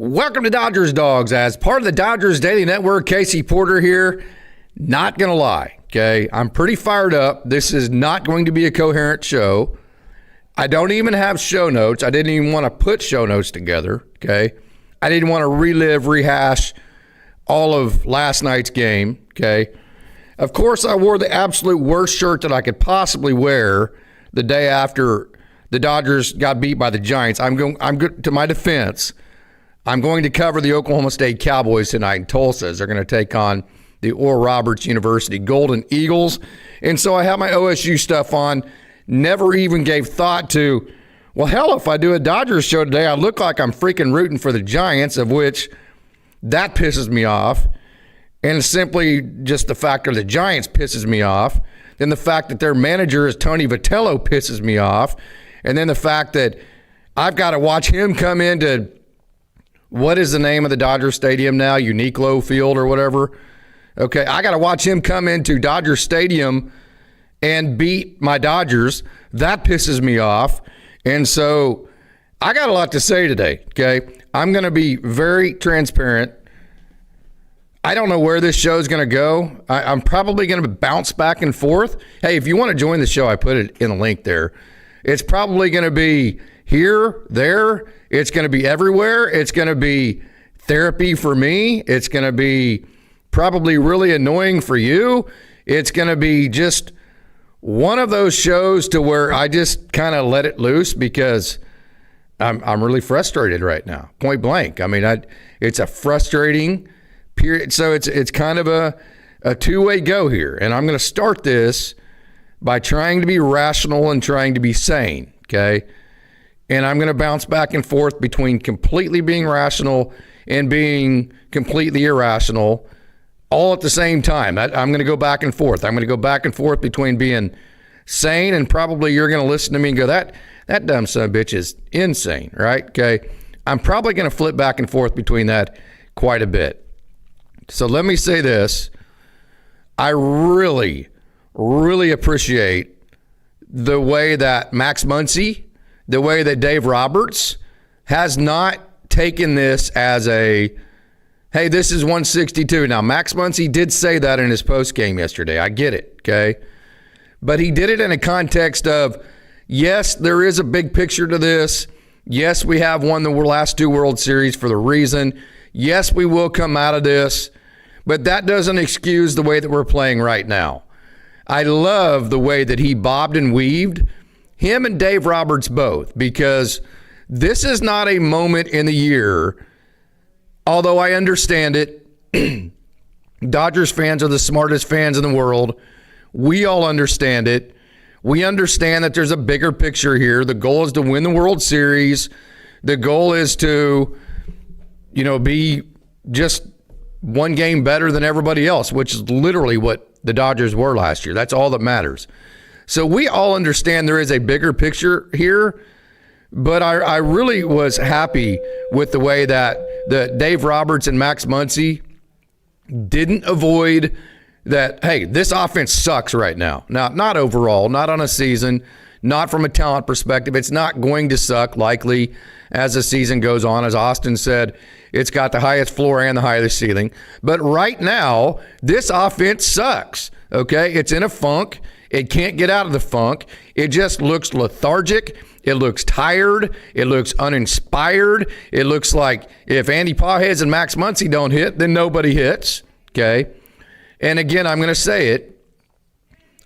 Welcome to Dodgers Dogs. As part of the Dodgers Daily Network, Casey Porter here. Not going to lie, okay? I'm pretty fired up. This is not going to be a coherent show. I don't even have show notes. I didn't even want to put show notes together, okay? I didn't want to rehash all of last night's game, okay? Of course, I wore the absolute worst shirt that I could possibly wear the day after the Dodgers got beat by the Giants. I'm good to my defense. I'm going to cover the Oklahoma State Cowboys tonight in Tulsa as they're going to take on the Oral Roberts University Golden Eagles. And so I have my OSU stuff on. Never even gave thought to, well, hell, if I do a Dodgers show today, I look like I'm freaking rooting for the Giants, of which that pisses me off. And simply just the fact that the Giants pisses me off. Then the fact that their manager is Tony Vitello pisses me off. And then the fact that I've got to watch him come into, what is the name of the Dodger Stadium now? Uniqlo Field or whatever. Okay, I got to watch him come into Dodger Stadium and beat my Dodgers. That pisses me off. And so I got a lot to say today, okay? I'm going to be very transparent. I don't know where this show is going to go. I'm probably going to bounce back and forth. Hey, if you want to join the show, I put it in a link there. It's probably going to be here, there. It's going to be everywhere. It's going to be therapy for me. It's going to be probably really annoying for you. It's going to be just one of those shows to where I just kind of let it loose because I'm really frustrated right now, point blank. I mean, it's a frustrating period. So it's kind of a two-way go here. And I'm going to start this by trying to be rational and trying to be sane, okay? And I'm going to bounce back and forth between completely being rational and being completely irrational all at the same time. I'm going to go back and forth. I'm going to go back and forth between being sane and probably you're going to listen to me and go, that dumb son of a bitch is insane, right? Okay. I'm probably going to flip back and forth between that quite a bit. So let me say this. I really, really appreciate the way that Max Muncy, the way that Dave Roberts has not taken this as a, hey, this is 162. Now, Max Muncy did say that in his postgame yesterday. I get it, okay? But he did it in a context of, yes, there is a big picture to this. Yes, we have won the last two World Series for the reason. Yes, we will come out of this. But that doesn't excuse the way that we're playing right now. I love the way that he bobbed and weaved, him and Dave Roberts both, because this is not a moment in the year. Although I understand it, Dodgers fans are the smartest fans in the world. We all understand it. We understand that there's a bigger picture here. The goal is to win the World Series. The goal is to, be just one game better than everybody else, which is literally what the Dodgers were last year. That's all that matters. So we all understand there is a bigger picture here. But I really was happy with the way that the Dave Roberts and Max Muncy didn't avoid that, hey, this offense sucks right now. Now, not overall, not on a season, not from a talent perspective. It's not going to suck likely as the season goes on. As Austin said, it's got the highest floor and the highest ceiling. But right now, this offense sucks, okay? It's in a funk. It can't get out of the funk. It just looks lethargic. It looks tired. It looks uninspired. It looks like if Andy Pages and Max Muncy don't hit, then nobody hits, okay? And again, I'm going to say it.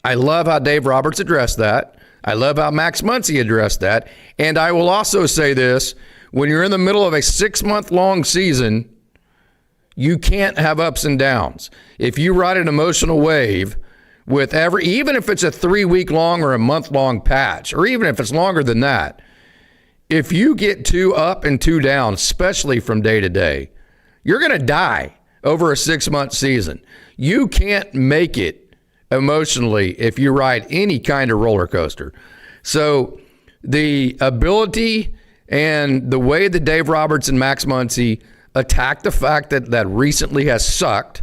I love how Dave Roberts addressed that. I love how Max Muncy addressed that. And I will also say this. When you're in the middle of a 6-month-long season, you can't have ups and downs. If you ride an emotional wave with even if it's a 3-week-long or a month-long patch, or even if it's longer than that, if you get too up and too down, especially from day to day, you're going to die over a 6-month season. You can't make it emotionally if you ride any kind of roller coaster. So the ability and the way that Dave Roberts and Max Muncy attack the fact that recently has sucked,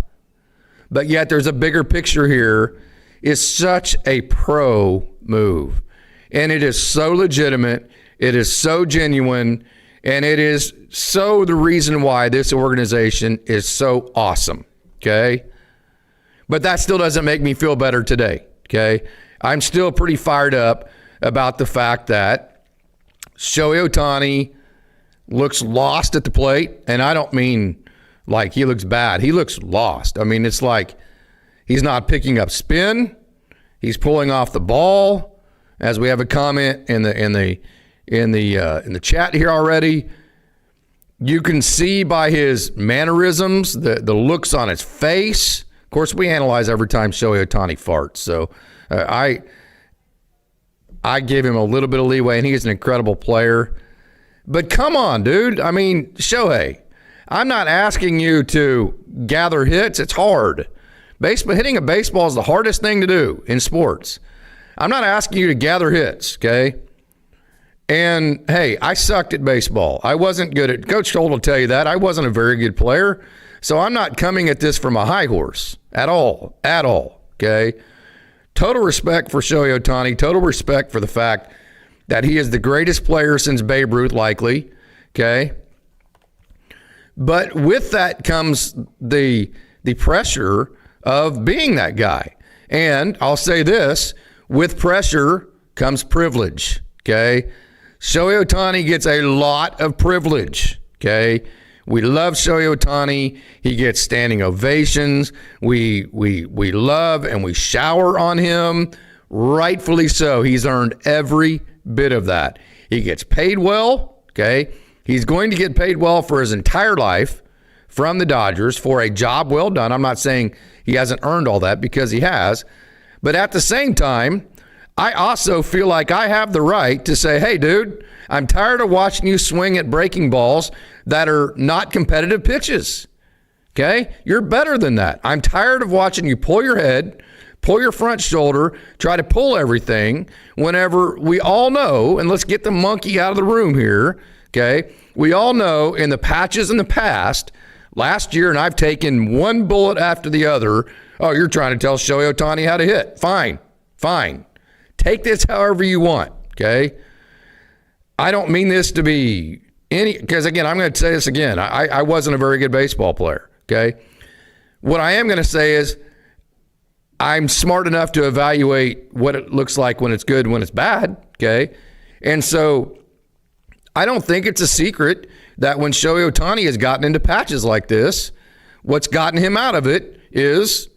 but yet there's a bigger picture here, is such a pro move. And it is so legitimate. It is so genuine. And it is so the reason why this organization is so awesome, okay? But that still doesn't make me feel better today, okay? I'm still pretty fired up about the fact that Shohei Ohtani looks lost at the plate. And I don't mean like he looks bad. He looks lost. I mean, it's like he's not picking up spin. He's pulling off the ball. As we have a comment in the chat here already, you can see by his mannerisms, the looks on his face. Of course, we analyze every time Shohei Ohtani farts. So I give him a little bit of leeway, and he is an incredible player. But come on, dude. I mean, Shohei, I'm not asking you to gather hits. It's hard. Hitting a baseball is the hardest thing to do in sports. I'm not asking you to gather hits, okay? And, hey, I sucked at baseball. I wasn't good at – Coach Holt will tell you that. I wasn't a very good player. So I'm not coming at this from a high horse at all, okay? Total respect for Shohei Ohtani, total respect for the fact that he is the greatest player since Babe Ruth, likely, okay? But with that comes the pressure of being that guy. And I'll say this, with pressure comes privilege, okay? Shohei Ohtani gets a lot of privilege, okay? We love Shohei Ohtani. He gets standing ovations. We love and we shower on him. Rightfully so. He's earned every bit of that. He gets paid well, okay? He's going to get paid well for his entire life from the Dodgers for a job well done. I'm not saying he hasn't earned all that, because he has. But at the same time, I also feel like I have the right to say, hey, dude, I'm tired of watching you swing at breaking balls that are not competitive pitches, okay? You're better than that. I'm tired of watching you pull your head, pull your front shoulder, try to pull everything whenever we all know, and let's get the monkey out of the room here, okay? We all know in the patches in the past, last year, and I've taken one bullet after the other. Oh, you're trying to tell Shohei Ohtani how to hit. Fine. Take this however you want, okay? I don't mean this to be because again, I'm going to say this again. I wasn't a very good baseball player, okay? What I am going to say is I'm smart enough to evaluate what it looks like when it's good and when it's bad, okay? And so I don't think it's a secret that when Shohei Ohtani has gotten into patches like this, what's gotten him out of it is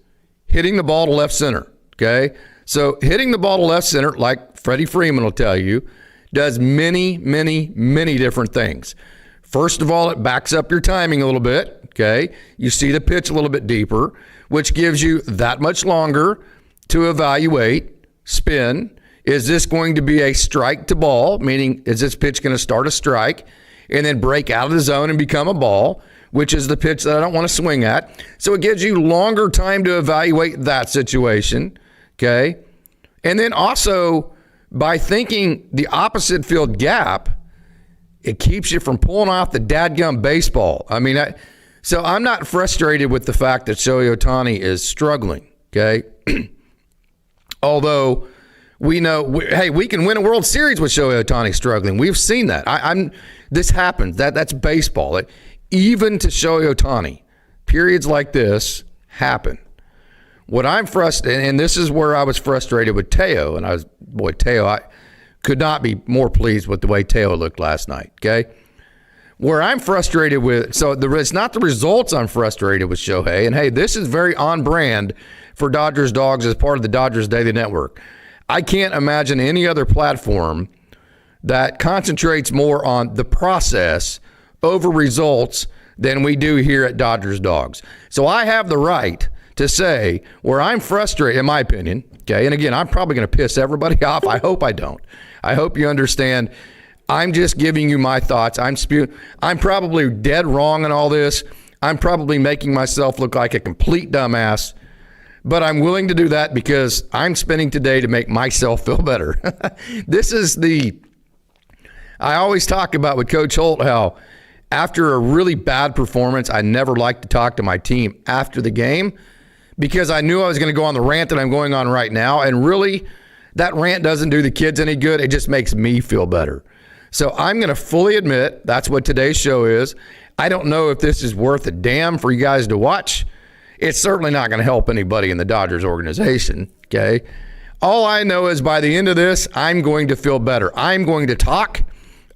hitting the ball to left center, okay? So hitting the ball to left center, like Freddie Freeman will tell you, does many, many, many different things. First of all, it backs up your timing a little bit, okay? You see the pitch a little bit deeper, which gives you that much longer to evaluate spin. Is this going to be a strike to ball, meaning is this pitch going to start a strike and then break out of the zone and become a ball, which is the pitch that I don't want to swing at. So it gives you longer time to evaluate that situation, okay? And then also, by thinking the opposite field gap, it keeps you from pulling off the dadgum baseball. I mean, so I'm not frustrated with the fact that Shohei Ohtani is struggling, okay? Although we know, we can win a World Series with Shohei Ohtani struggling. We've seen that. This happens. That's baseball. Even to Shohei Ohtani, periods like this happen. What I'm frustrated, and this is where I was frustrated with Teo, and I could not be more pleased with the way Teo looked last night, okay? Where I'm frustrated with, so it's not the results I'm frustrated with Shohei, and hey, this is very on brand for Dodgers Dawgs as part of the Dodgers Daily Network. I can't imagine any other platform that concentrates more on the process over results than we do here at Dodgers Dawgs. So I have the right to say where I'm frustrated, in my opinion, okay, and again, I'm probably going to piss everybody off. I hope I don't. I hope you understand. I'm just giving you my thoughts. I'm probably dead wrong in all this. I'm probably making myself look like a complete dumbass, but I'm willing to do that because I'm spending today to make myself feel better. I always talk about with Coach Holt how after a really bad performance, I never like to talk to my team after the game because I knew I was going to go on the rant that I'm going on right now. And really, that rant doesn't do the kids any good. It just makes me feel better. So I'm going to fully admit that's what today's show is. I don't know if this is worth a damn for you guys to watch. It's certainly not going to help anybody in the Dodgers organization, okay? All I know is by the end of this, I'm going to feel better. I'm going to talk.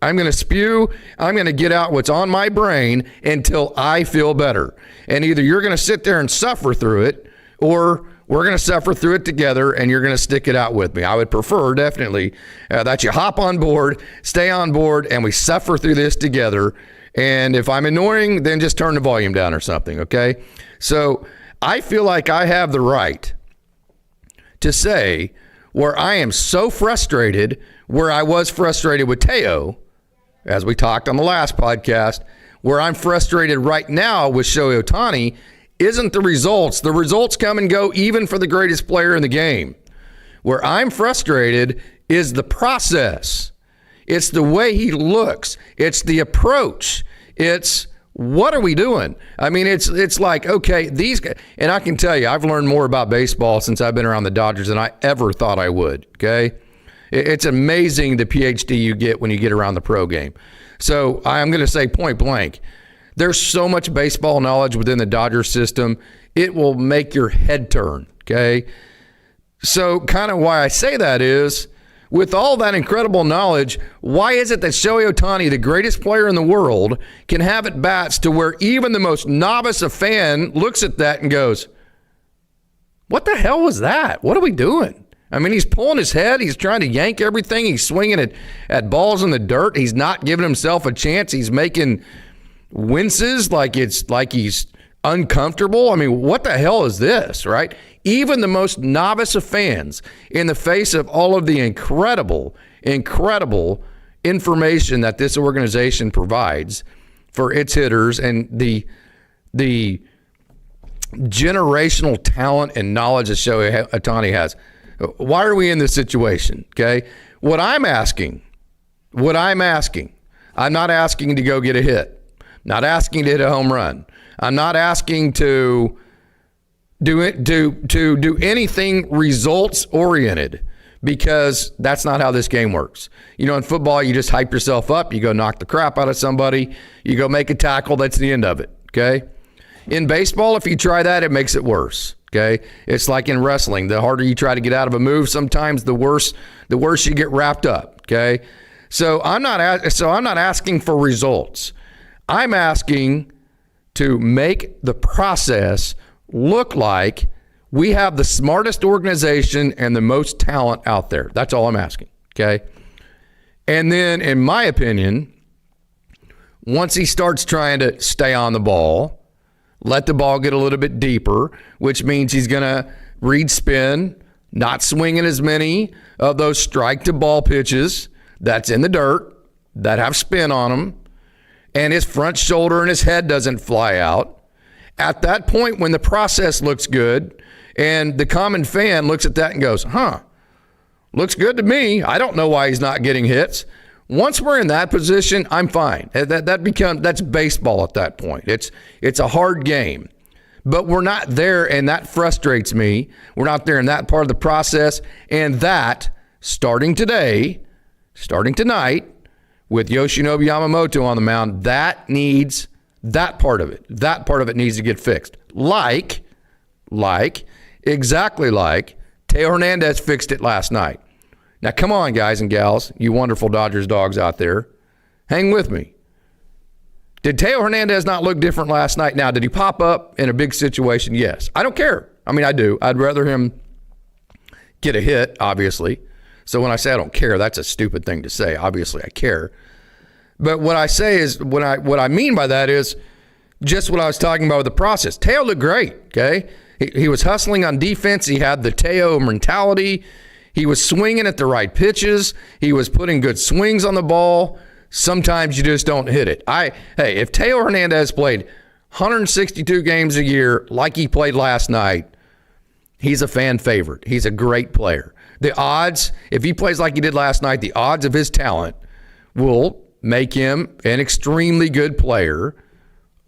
I'm going to spew. I'm going to get out what's on my brain until I feel better. And either you're going to sit there and suffer through it, or we're going to suffer through it together and you're going to stick it out with me. I would prefer definitely that you hop on board, stay on board, and we suffer through this together. And if I'm annoying, then just turn the volume down or something, okay? So I feel like I have the right to say where I am so frustrated, where I was frustrated with Teo, as we talked on the last podcast, where I'm frustrated right now with Shohei Ohtani isn't the results. The results come and go even for the greatest player in the game. Where I'm frustrated is the process. It's the way he looks. It's the approach. It's what are we doing? I mean, it's like, okay, these guys, and I can tell you, I've learned more about baseball since I've been around the Dodgers than I ever thought I would, okay? It's amazing the PhD you get when you get around the pro game. So I'm going to say point blank, there's so much baseball knowledge within the Dodger system, it will make your head turn, okay? So kind of why I say that is, with all that incredible knowledge, why is it that Shohei Ohtani, the greatest player in the world, can have at bats to where even the most novice a fan looks at that and goes, what the hell was that? What are we doing? I mean, he's pulling his head. He's trying to yank everything. He's swinging at balls in the dirt. He's not giving himself a chance. He's making winces like he's uncomfortable. I mean, what the hell is this, right? Even the most novice of fans, in the face of all of the incredible information that this organization provides for its hitters and the generational talent and knowledge that Shohei Ohtani has, why are we in this situation, okay? What I'm asking, I'm not asking to go get a hit, not asking to hit a home run. I'm not asking to do anything results oriented, because that's not how this game works. You know, in football, you just hype yourself up. You go knock the crap out of somebody. You go make a tackle. That's the end of it, okay? In baseball, if you try that, it makes it worse, okay? It's like in wrestling. The harder you try to get out of a move, sometimes the worse you get wrapped up, okay? So I'm not asking for results. I'm asking to make the process look like we have the smartest organization and the most talent out there. That's all I'm asking, okay? And then, in my opinion, once he starts trying to stay on the ball, let the ball get a little bit deeper, which means he's going to read spin, not swinging as many of those strike-to-ball pitches that's in the dirt, that have spin on them, and his front shoulder and his head doesn't fly out. At that point, when the process looks good and the common fan looks at that and goes, looks good to me. I don't know why he's not getting hits. Once we're in that position, I'm fine. That's baseball at that point. It's a hard game. But we're not there, and that frustrates me. We're not there in that part of the process. And that, starting tonight, with Yoshinobu Yamamoto on the mound, that part of it needs to get fixed. Exactly like Teo Hernandez fixed it last night. Now, come on, guys and gals, you wonderful Dodgers dogs out there. Hang with me. Did Teo Hernandez not look different last night? Now, did he pop up in a big situation? Yes. I don't care. I mean, I do. I'd rather him get a hit, obviously. So when I say I don't care, that's a stupid thing to say. Obviously, I care. But what I say is, what I mean by that is just what I was talking about with the process. Teo looked great, okay? He was hustling on defense. He had the Teo mentality. He was swinging at the right pitches. He was putting good swings on the ball. Sometimes you just don't hit it. Hey, if Teo Hernandez played 162 games a year like he played last night, he's a fan favorite. He's a great player. The odds, if he plays like he did last night, the odds of his talent will make him an extremely good player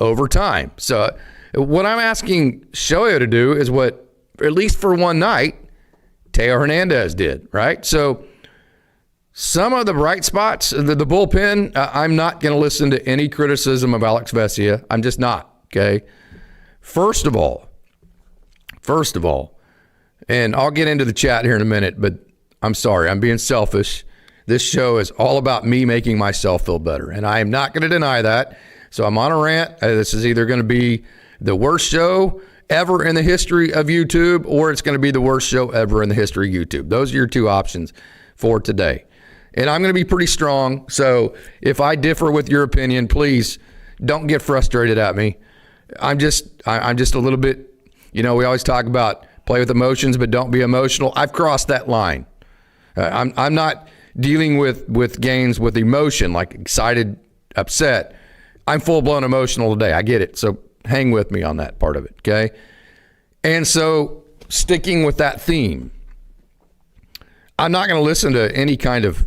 over time. So what I'm asking Shohei to do is what, at least for one night, Teo Hernandez did, right? So Some of the bright spots, the bullpen, I'm not going to listen to any criticism of Alex Vesia. I'm just not, okay? First of all, and I'll get into the chat here in a minute, but I'm sorry, I'm being selfish. This show is all about me making myself feel better, and I am not going to deny that. So I'm on a rant. This is either going to be the worst show ever in the history of YouTube, or it's going to be the worst show ever in the history of YouTube. Those are your two options for today. And I'm going to be pretty strong. So if I differ with your opinion, please don't get frustrated at me. I'm just a little bit, we always talk about play with emotions, but don't be emotional. I've crossed that line. I'm not dealing with games with emotion, like excited, upset. I'm full-blown emotional today. I get it. So hang with me on that part of it, okay? And so sticking with that theme, I'm not going to listen to any kind of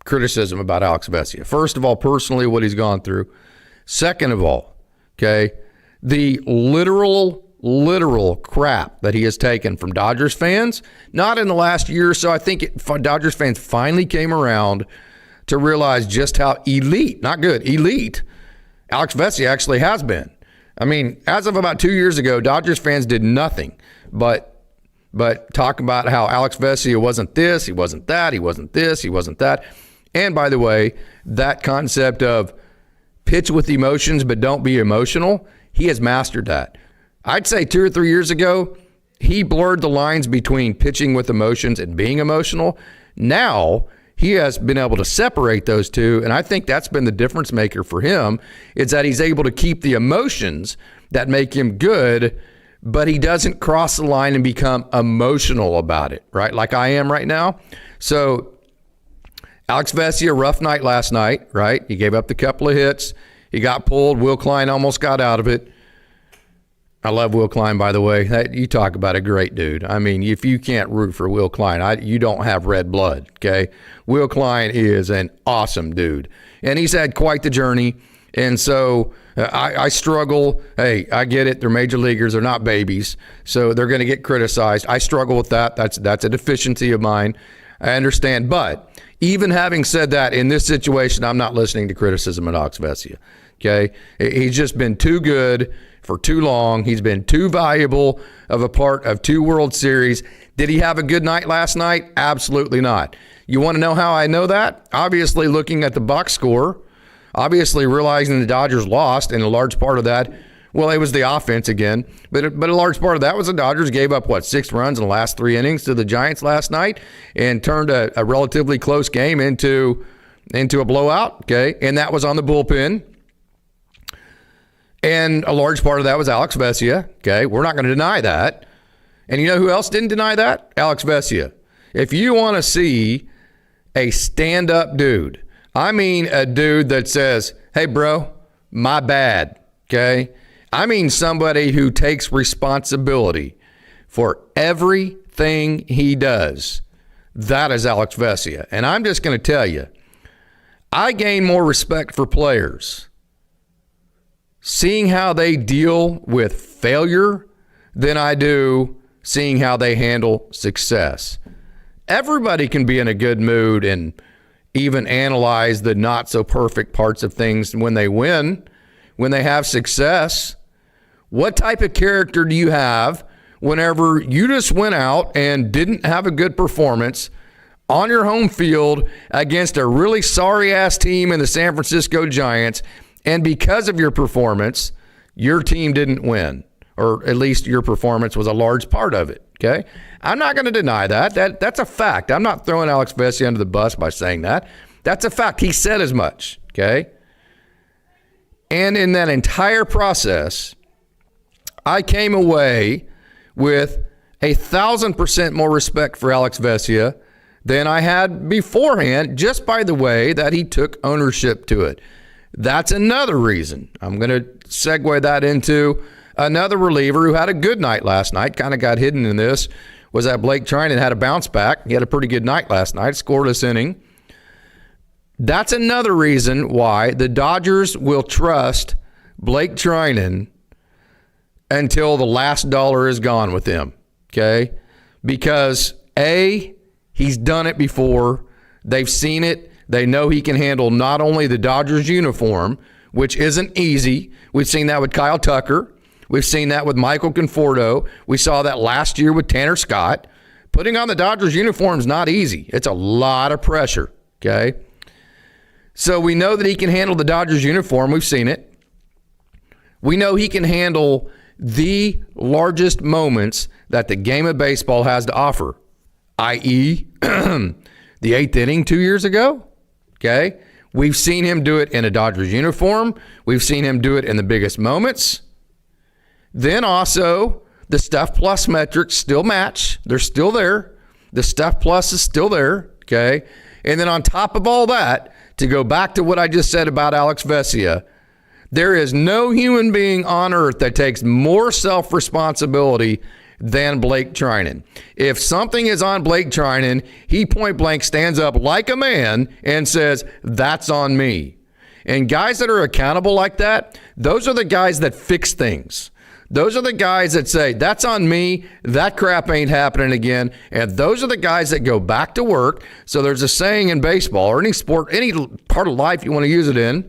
criticism about Alex Vesia. First of all, personally, what he's gone through. Second of all, okay, the literal crap that he has taken from Dodgers fans, not in the last year or so. I think Dodgers fans finally came around to realize just how elite, not good, elite, Alex Vesia actually has been. I mean, as of about 2 years ago, Dodgers fans did nothing but talk about how Alex Vesia wasn't this, he wasn't that, he wasn't this, he wasn't that. And by the way, that concept of pitch with emotions but don't be emotional, he has mastered that. I'd say 2 or 3 years ago, he blurred the lines between pitching with emotions and being emotional. Now, he has been able to separate those two, and I think that's been the difference maker for him, is that he's able to keep the emotions that make him good, but he doesn't cross the line and become emotional about it, right? Like I am right now. So Alex Vesia, rough night last night, right? He gave up the couple of hits. He got pulled. Will Klein almost got out of it. I love Will Klein, by the way. You talk about a great dude. I mean, if you can't root for Will Klein, you don't have red blood, okay? Will Klein is an awesome dude, and he's had quite the journey. And so I struggle. Hey, I get it. They're major leaguers. They're not babies, so they're going to get criticized. I struggle with that. That's a deficiency of mine. I understand. But even having said that, in this situation, I'm not listening to criticism of Alex Vesia, okay? He's just been too good for too long. He's been too valuable of a part of 2 World Series. Did he have a good night last night? Absolutely not. You want to know how I know that? Obviously, looking at the box score, obviously realizing the Dodgers lost, and a large part of that, well, it was the offense again, but a large part of that was the Dodgers gave up, 6 runs in the last 3 innings to the Giants last night and turned a relatively close game into a blowout, okay? And that was on the bullpen. And a large part of that was Alex Vesia, okay? We're not going to deny that. And you know who else didn't deny that? Alex Vesia. If you want to see a stand-up dude, I mean a dude that says, hey, bro, my bad, okay? I mean somebody who takes responsibility for everything he does. That is Alex Vesia. And I'm just going to tell you, I gain more respect for players seeing how they deal with failure than I do seeing how they handle success. Everybody can be in a good mood and even analyze the not so perfect parts of things when they win, when they have success. What type of character do you have whenever you just went out and didn't have a good performance on your home field against a really sorry-ass team in the San Francisco Giants, and because of your performance, your team didn't win, or at least your performance was a large part of it, okay? I'm not going to deny that. That's a fact. I'm not throwing Alex Vesia under the bus by saying that. That's a fact. He said as much, okay? And in that entire process, I came away with 1,000% more respect for Alex Vesia than I had beforehand, just by the way that he took ownership to it. That's another reason. I'm going to segue that into another reliever who had a good night last night, kind of got hidden in this, was that Blake Trinan had a bounce back. He had a pretty good night last night, scoreless inning. That's another reason why the Dodgers will trust Blake Trinan until the last dollar is gone with him, okay? Because A, he's done it before. They've seen it. They know he can handle not only the Dodgers uniform, which isn't easy. We've seen that with Kyle Tucker. We've seen that with Michael Conforto. We saw that last year with Tanner Scott. Putting on the Dodgers uniform is not easy. It's a lot of pressure, okay? So we know that he can handle the Dodgers uniform. We've seen it. We know he can handle the largest moments that the game of baseball has to offer, i.e., the 8th inning 2 years ago, okay? We've seen him do it in a Dodgers uniform. We've seen him do it in the biggest moments. Then also, the Stuff Plus metrics still match. They're still there. The Stuff Plus is still there, okay? And then on top of all that, to go back to what I just said about Alex Vesia, there is no human being on earth that takes more self-responsibility than Blake Trinan. If something is on Blake Trinan, he point blank stands up like a man and says, that's on me. And guys that are accountable like that, those are the guys that fix things. Those are the guys that say, that's on me, that crap ain't happening again. And those are the guys that go back to work. So there's a saying in baseball or any sport, any part of life you want to use it in.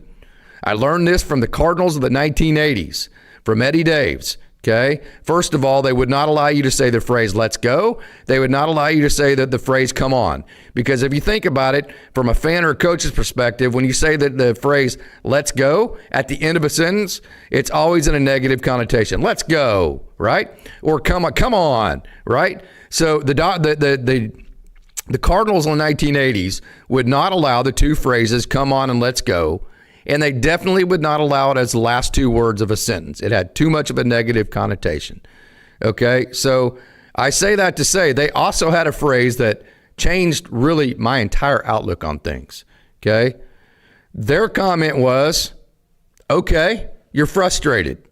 I learned this from the Cardinals of the 1980s, from Eddie Daves. Okay. First of all, they would not allow you to say the phrase, let's go. They would not allow you to say the phrase, come on. Because if you think about it from a fan or a coach's perspective, when you say the phrase, let's go, at the end of a sentence, it's always in a negative connotation. Let's go, right? Or come on, right? So the Cardinals in the 1980s would not allow the two phrases, come on and let's go. And they definitely would not allow it as the last two words of a sentence. It had too much of a negative connotation. Okay, so I say that to say they also had a phrase that changed really my entire outlook on things. Okay, their comment was, okay, you're frustrated.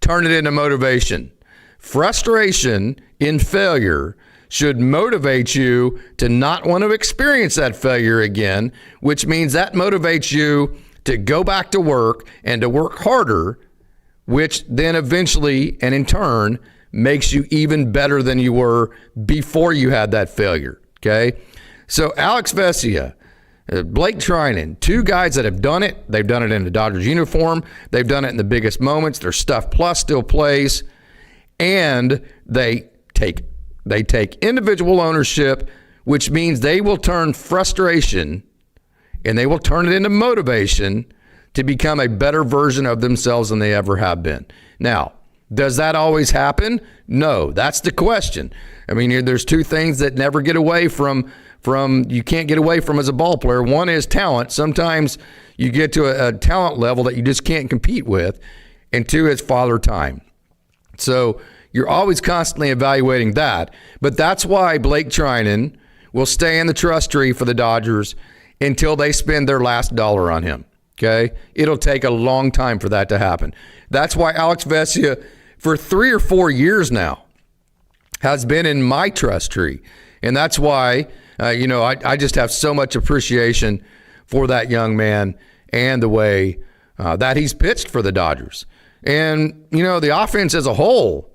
Turn it into motivation. Frustration in failure should motivate you to not want to experience that failure again, which means that motivates you to go back to work and to work harder, which then eventually and in turn makes you even better than you were before you had that failure, okay? So Alex Vesia, Blake Trinan, two guys that have done it. They've done it in the Dodgers uniform. They've done it in the biggest moments. Their Stuff Plus still plays. And they take individual ownership, which means they will turn frustration and they will turn it into motivation to become a better version of themselves than they ever have been. Now, does that always happen? No, that's the question. I mean, there's two things that never get away from you can't get away from as a ball player. One is talent. Sometimes you get to a talent level that you just can't compete with. And two is father time. So you're always constantly evaluating that. But that's why Blake Trinan will stay in the trust tree for the Dodgers until they spend their last dollar on him, okay? It'll take a long time for that to happen. That's why Alex Vesia, for 3 or 4 years now, has been in my trust tree. And that's why, I just have so much appreciation for that young man and the way that he's pitched for the Dodgers. And, the offense as a whole,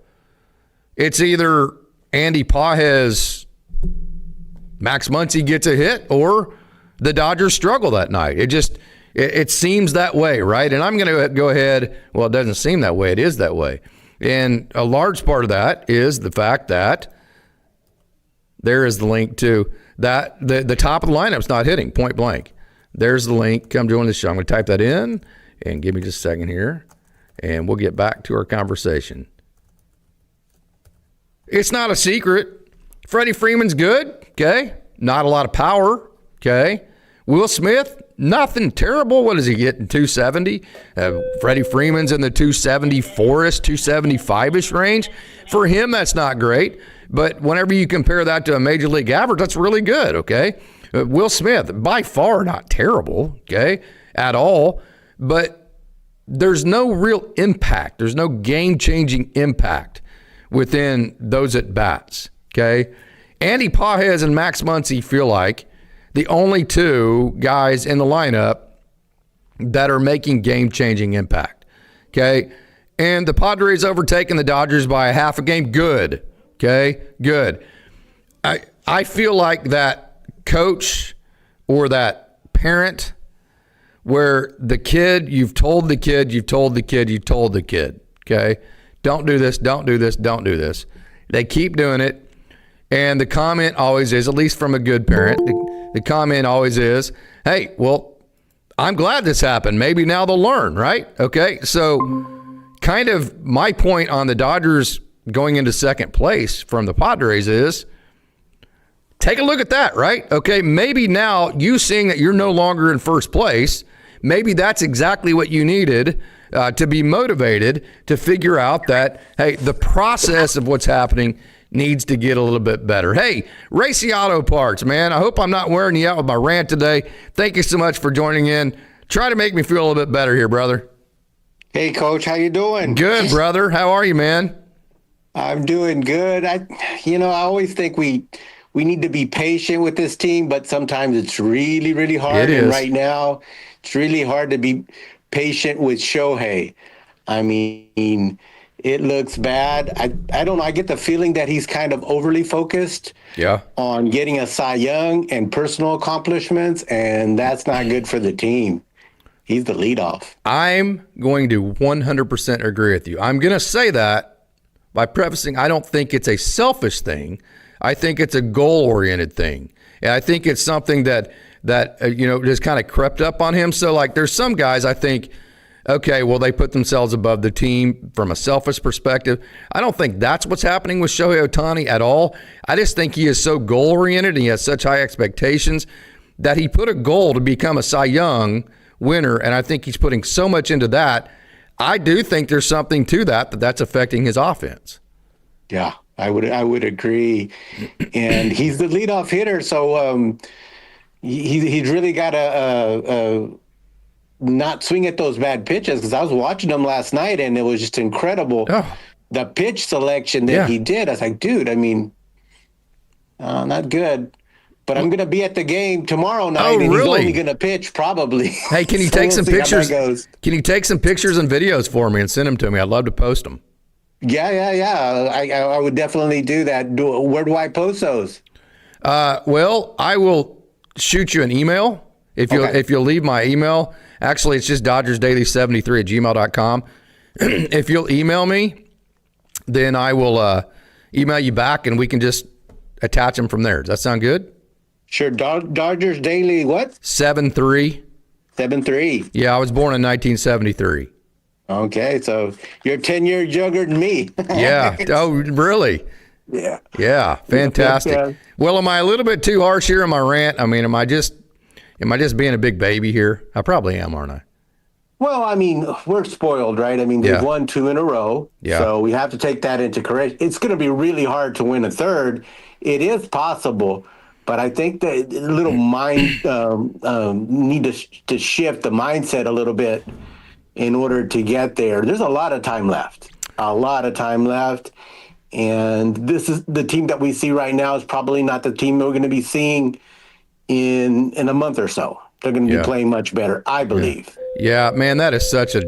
it's either Andy Pages, Max Muncy gets a hit, or the Dodgers struggle that night. It seems that way, right? And I'm going to go ahead. Well, it doesn't seem that way. It is that way. And a large part of that is the fact that there is the link to that. The top of the lineup's not hitting point blank. There's the link. Come join the show. I'm going to type that in and give me just a second here, and we'll get back to our conversation. It's not a secret. Freddie Freeman's good, okay? Not a lot of power, okay? Will Smith, nothing terrible. What is he getting, 270? Freddie Freeman's in the 274-ish, 275-ish range. For him, that's not great. But whenever you compare that to a major league average, that's really good, okay? Will Smith, by far not terrible, okay, at all. But there's no real impact. There's no game-changing impact within those at-bats, okay? Andy Pages and Max Muncy feel like the only two guys in the lineup that are making game-changing impact, okay? And the Padres overtaking the Dodgers by a half a game, good, okay? Good. I feel like that coach or that parent where the kid, you've told the kid, okay, don't do this, don't do this, don't do this. They keep doing it. And the comment always is, at least from a good parent, the comment always is, hey, well, I'm glad this happened. Maybe now they'll learn, right? Okay, so kind of my point on the Dodgers going into second place from the Padres is, take a look at that, right? Okay, maybe now you seeing that you're no longer in first place, maybe that's exactly what you needed to be motivated to figure out that, hey, the process of what's happening needs to get a little bit better. Hey, Racy Auto Parts, man, I hope I'm not wearing you out with my rant today. Thank you so much for joining in. Try to make me feel a little bit better here, brother. Hey, Coach, how you doing? Good, brother. How are you, man? I'm doing good. I always think we need to be patient with this team, but sometimes it's really, really hard. It is. And right now, it's really hard to be patient with Shohei. I mean, it looks bad. I don't know. I get the feeling that he's kind of overly focused on getting a Cy Young and personal accomplishments, and that's not good for the team. He's the leadoff. I'm going to 100% agree with you. I'm going to say that by prefacing, I don't think it's a selfish thing. I think it's a goal-oriented thing. And I think it's something that just kind of crept up on him. So, like, there's some guys I think, okay, well, they put themselves above the team from a selfish perspective. I don't think that's what's happening with Shohei Ohtani at all. I just think he is so goal-oriented and he has such high expectations that he put a goal to become a Cy Young winner, and I think he's putting so much into that. I do think there's something to that's affecting his offense. Yeah, I would agree. And he's the leadoff hitter, so he's really got to not swing at those bad pitches, because I was watching him last night, and it was just incredible. Oh. The pitch selection that he did, I was like, dude, I mean, not good. But I'm going to be at the game tomorrow night, and he's only going to pitch probably. Hey, can you take some pictures? Can you take some pictures and videos for me and send them to me? I'd love to post them. Yeah. I would definitely do that. Where do I post those? Well, I will shoot you an email if you'll leave my email. Actually, it's just dodgersdaily73@gmail.com. If you'll email me, then I will email you back, and we can just attach them from there. Does that sound good? Sure. Dodgers Daily what? 73. 73. Yeah, I was born in 1973. Okay, so you're 10 years younger than me. Yeah. Oh, really? Yeah. Yeah, fantastic. Yeah. Well, am I a little bit too harsh here in my rant? I mean, am I just being a big baby here? I probably am, aren't I? Well, I mean, we're spoiled, right? I mean, they've won 2 in a row, so we have to take that into correction. It's going to be really hard to win a third. It is possible, but I think that a little mind need to shift the mindset a little bit in order to get there. There's a lot of time left. And this is the team that we see right now is probably not the team we're going to be seeing in a month or so. They're going to be playing much better, I believe. Yeah, man, that is such a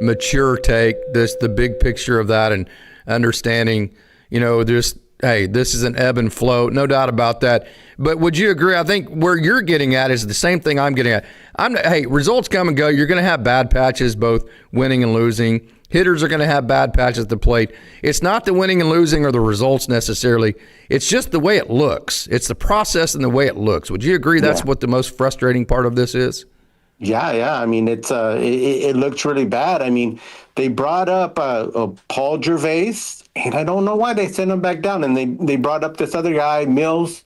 mature take. The big picture of that, and understanding, hey, this is an ebb and flow, no doubt about that. But would you agree? I think where you're getting at is the same thing I'm getting at. Hey, results come and go. You're going to have bad patches, both winning and losing. Hitters are going to have bad patches at the plate. It's not the winning and losing or the results necessarily. It's just the way it looks. It's the process and the way it looks. Would you agree that's what the most frustrating part of this is? Yeah. I mean, it looks really bad. I mean, they brought up Paul Gervais, and I don't know why they sent him back down. And they brought up this other guy, Mills.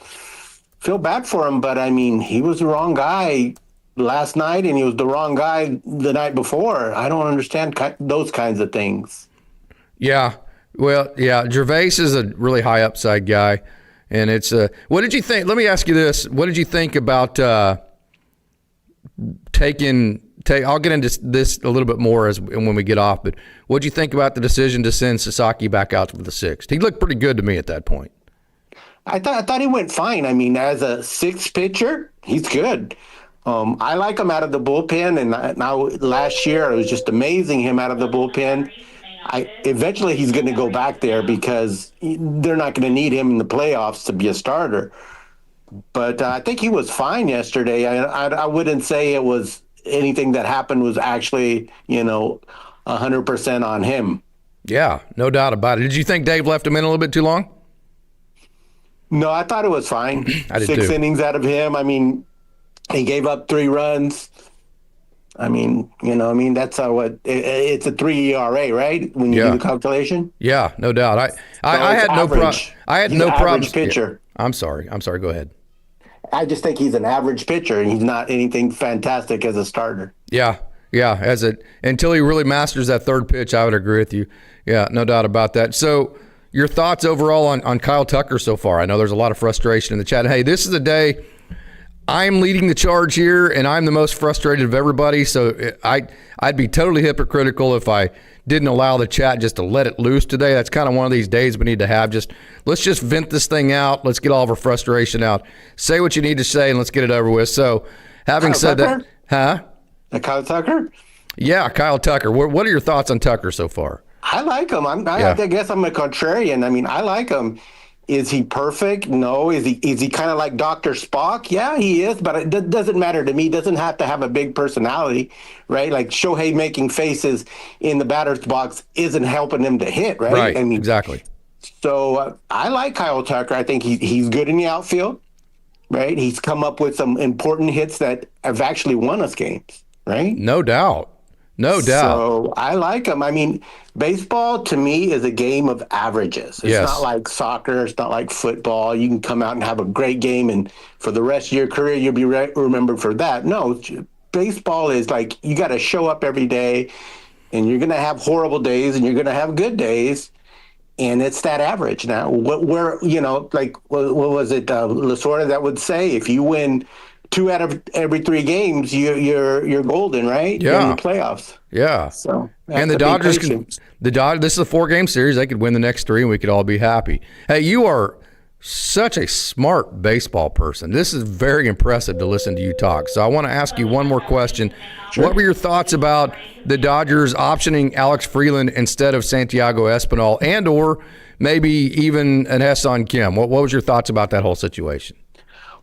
Feel bad for him, but I mean, he was the wrong guy last night, and he was the wrong guy the night before. I don't understand those kinds of things. Yeah. Well, yeah, Gervais is a really high upside guy, and it's what did you think? Let me ask you this: what did you think about I'll get into this a little bit more when we get off, but what did you think about the decision to send Sasaki back out for the sixth? He looked pretty good to me at that point. I thought he went fine. I mean, as a sixth pitcher, he's good. I like him out of the bullpen, and now last year it was just amazing him out of the bullpen. Eventually he's going to go back there because they're not going to need him in the playoffs to be a starter. But I think he was fine yesterday. I wouldn't say it was anything that happened was actually, 100% on him. Yeah, no doubt about it. Did you think Dave left him in a little bit too long? No, I thought it was fine. I did 6 too. innings out of him. I mean, he gave up 3 runs. I mean, that's it's a 3 ERA, right? When you do the calculation. Yeah, no doubt. I it's had no problem. average. I had He's no an problems. average pitcher. Yeah. I'm sorry. Go ahead. I just think he's an average pitcher, and he's not anything fantastic as a starter. Yeah. Until he really masters that third pitch, I would agree with you. Yeah, no doubt about that. So your thoughts overall on Kyle Tucker so far? I know there's a lot of frustration in the chat. Hey, this is a day I'm leading the charge here, and I'm the most frustrated of everybody. So I'd be totally hypocritical if I didn't allow the chat just to let it loose today. That's kind of one of these days we need to have. Let's just vent this thing out. Let's get all of our frustration out. Say what you need to say, and let's get it over with. So having said that, Kyle Tucker? Yeah, Kyle Tucker. What are your thoughts on Tucker so far? I like him. I guess I'm a contrarian. I mean, I like him. Is he perfect? No. Is he kind of like Dr. Spock? Yeah, he is, but it doesn't matter to me. He doesn't have to have a big personality, right? Like Shohei making faces in the batter's box isn't helping him to hit, right? Right, I mean, exactly. So I like Kyle Tucker. I think he's good in the outfield, right? He's come up with some important hits that have actually won us games, right? No doubt. So I like him. I mean, baseball to me is a game of averages. It's not like soccer. It's not like football. You can come out and have a great game, and for the rest of your career, you'll be remembered for that. No, baseball is like you got to show up every day, and you're going to have horrible days, and you're going to have good days, and it's that average. Now, what was it, Lasorda that would say if you win 2 out of every 3 games, you're golden, right? Yeah. In the playoffs. Yeah. So and the Dodgers this is a 4-game series. They could win the next 3 and we could all be happy. Hey, you are such a smart baseball person. This is very impressive to listen to you talk. So I want to ask you one more question. Sure. What were your thoughts about the Dodgers optioning Alex Freeland instead of Santiago Espinal and or maybe even an Ha-Seong Kim? What was your thoughts about that whole situation?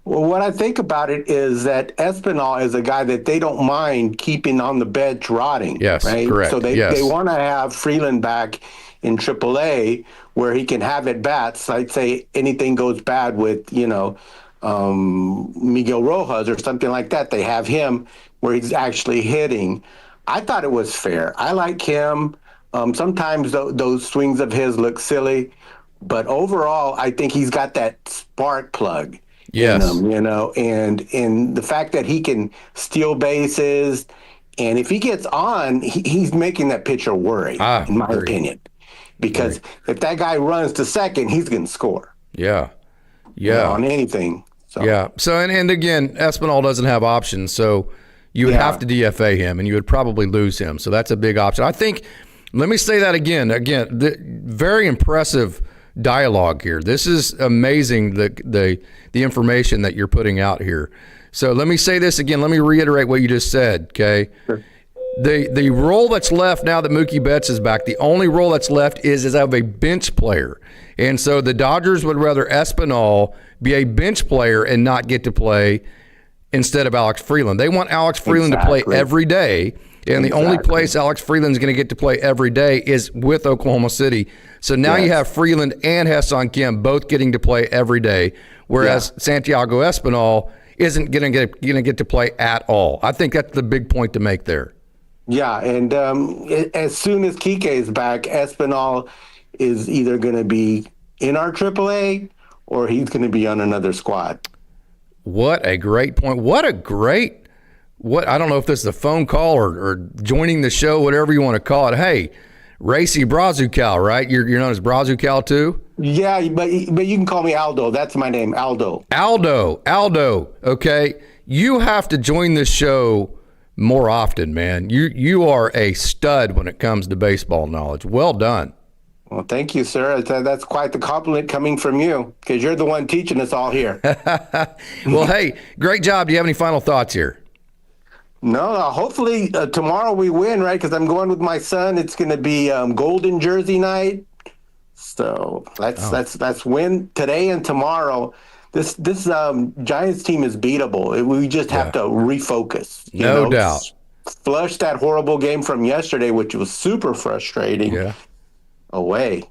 Well, what I think about it is that Espinal is a guy that they don't mind keeping on the bench rotting. Yes, right? correct. So they want to have Freeland back in AAA where he can have at bats. I'd say anything goes bad with, Miguel Rojas or something like that. They have him where he's actually hitting. I thought it was fair. I like him. Sometimes those swings of his look silly, but overall, I think he's got that spark plug. Yes. And the fact that he can steal bases, and if he gets on, he's making that pitcher worry, in my opinion. Because if that guy runs to second, he's going to score. Yeah. On anything. So. Yeah. So, and again, Espinal doesn't have options, so you would have to DFA him, and you would probably lose him. So that's a big option. I think, let me say that again, very impressive dialogue here. This is amazing, the information that you're putting out here. So let me say this again. Let me reiterate what you just said, okay? Sure. The role that's left now that Mookie Betts is back, the only role that's left is of a bench player. And so the Dodgers would rather Espinal be a bench player and not get to play instead of Alex Freeland. They want Alex Freeland to play every day. And the only place Alex Freeland's going to get to play every day is with Oklahoma City. So now you have Freeland and Ha-Seong Kim both getting to play every day, whereas Santiago Espinal isn't going to get to play at all. I think that's the big point to make there. Yeah, and as soon as Kike is back, Espinal is either going to be in our AAA or he's going to be on another squad. What a great point. I don't know if this is a phone call or joining the show, whatever you want to call it. Hey, Racy Brazucal, right? You're known as Brazucal too? Yeah, but you can call me Aldo. That's my name, Aldo. Aldo. Okay. You have to join this show more often, man. You are a stud when it comes to baseball knowledge. Well done. Well, thank you, sir. That's quite the compliment coming from you because you're the one teaching us all here. Well, hey, great job. Do you have any final thoughts here? No, hopefully tomorrow we win, right? Because I'm going with my son. It's going to be golden jersey night. So let's win today and tomorrow. this Giants team is beatable. We just have to refocus. No doubt. Flush that horrible game from yesterday, which was super frustrating, away.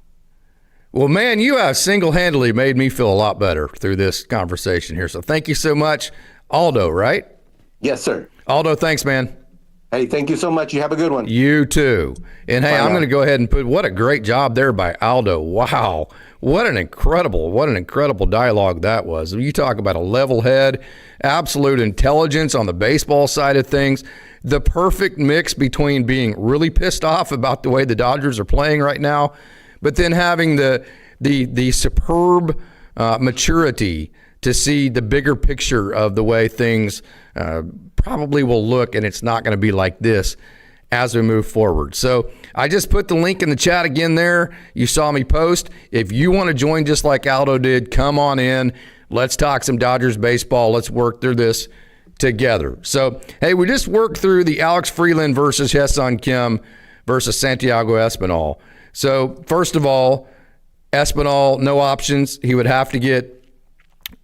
Well, man, you have single-handedly made me feel a lot better through this conversation here. So thank you so much. Aldo, right? Yes, sir. Aldo, thanks, man. Hey, thank you so much. You have a good one. You too. And hey, I'm going to go ahead and put, what a great job there by Aldo. Wow. What an incredible dialogue that was. You talk about a level head, absolute intelligence on the baseball side of things, the perfect mix between being really pissed off about the way the Dodgers are playing right now, but then having the superb maturity to see the bigger picture of the way things probably will look, and it's not going to be like this as we move forward. So I just put the link in the chat again there. You saw me post. If you want to join just like Aldo did, come on in. Let's talk some Dodgers baseball. Let's work through this together. So, hey, we just worked through the Alex Freeland versus Ha-Seong Kim versus Santiago Espinal. So, first of all, Espinal, no options. He would have to get